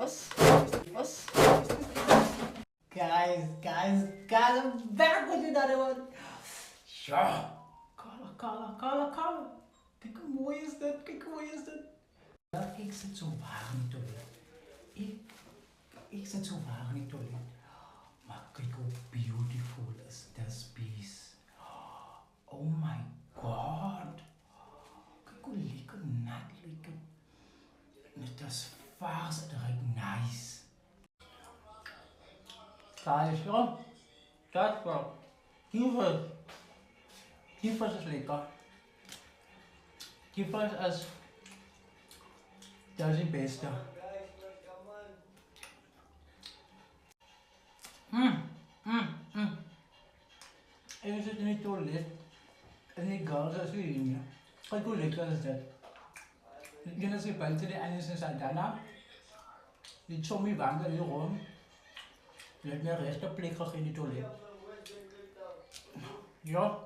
Us. Guys, I'm back with another one. Ja, Carla. Kijk hoe mooi is dit, Ja, ik zit zo waar in het toilet. Ik zit zo waar in het toilet. Maar kijk hoe beautiful is this piece. Oh my god. Kijk hoe lekker nat lekker. Het is vaas, het ruikt nice. Guys, ja. Kijk wel. Kievers is lekker. Kievers is... Dat is het beste. En je zit in het toilet. En die girls is weer in. Kijk hoe lekker is dit. Je is hier buiten de ene in Santana. Die zombie wandelt hier rond. Je hebt een rechte plek gegeven in het toilet. Ja.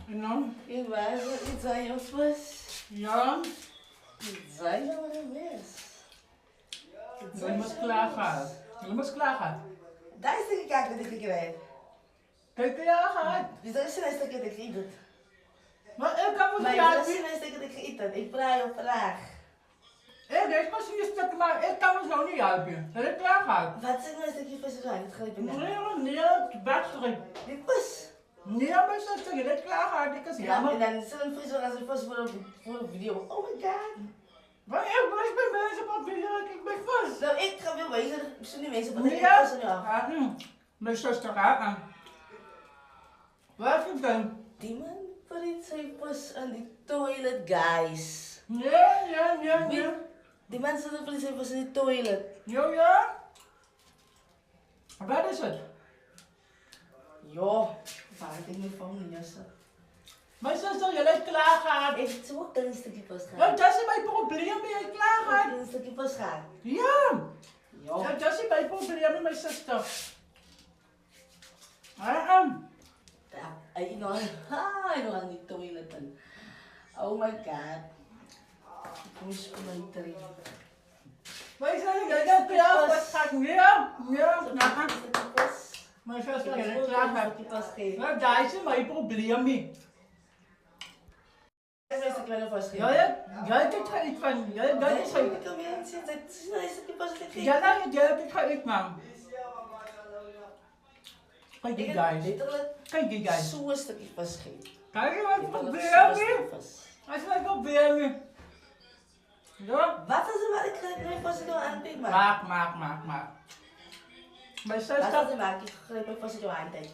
En dan? Je weet iets aan je vis. Ja. Iets aan je vis. Je moet klaargaan. Daar is de kijk wat ik krijg. Kijk je aan. Dus dat is een stukje dat ik eet. Maar ik kan Maar niet dat is uit. een stukje dat ik eet. Ik vraag op vraag. Ik was hier stuk, maar ik kan me zo niet helpen. Dat ik klaargaan. Wat is een stukje vis eruit? Dat ga ik niet. Nee, battery. Die vis. Nee, maar zo stukje, dat klaargaan. Ik is Ja, jammer. en dan is er een vis als een vis voor een video. Oh my god. Maar ik was bij mensen op video, ik ben vast. Nou, ik ga weer wezen. Ik zie die mensen op de Ja. vis nu af. Mijn zuster aan. Wat is het dan? Die man verriet zijn vis aan die toilet, guys. Ja. Die mensen verriet zijn vis in die toilet. Ja. Wat is het? Ja, waar ik niet van niet jassen. Mijn zuster, je hebt klaargaan. Ik zou ook een stukje pas gaan. Ja, dat is mijn probleem, je klaargaan. Een stukje pas gaan. Ja. Ja. Ja, dat is mijn probleem, mijn zuster. Ja, ik nog aan die toilet. Oh my god. Ik moest mijn drie. Wij zijn er klaar, wat gaat ja. Een stukje pas. Mijn zuster, je Ik hebt wil een klaargaan. stukje pas geven. Ja, dat is mijn probleem. Ik wil een stukje pas geven. Ja, dit ga ik van. Ja, dat is Ik kan weer aan zitten. Het is een stukje pas geven. Ja, dit ga ik man. Kijk die guys. Letterlijk Kijk die guys. zo'n stukje pas geven. Kijk je wat probleem? Hij is mijn probleem. Ja. Wat is er wat ik greep pas door aan het Maak. Mijn Wat is zuster. er maak ik greep pas door aan het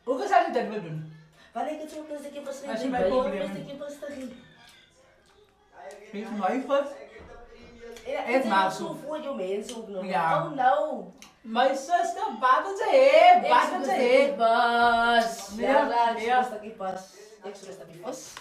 Hoe zou je dat willen doen? Wanneer ik het zo een stukje pas Als je geef, mij ik wil problemen- een stukje pas geven. Geef mij wat. Ja, Het het maakt is zo voor je mensen ook nog. Ja. Oh no. Mijn zuster, wat is het? Wat is het? Pas. Nee, Ja, ja. ik zoek een stukje pas. Ik zoek een stukje pas.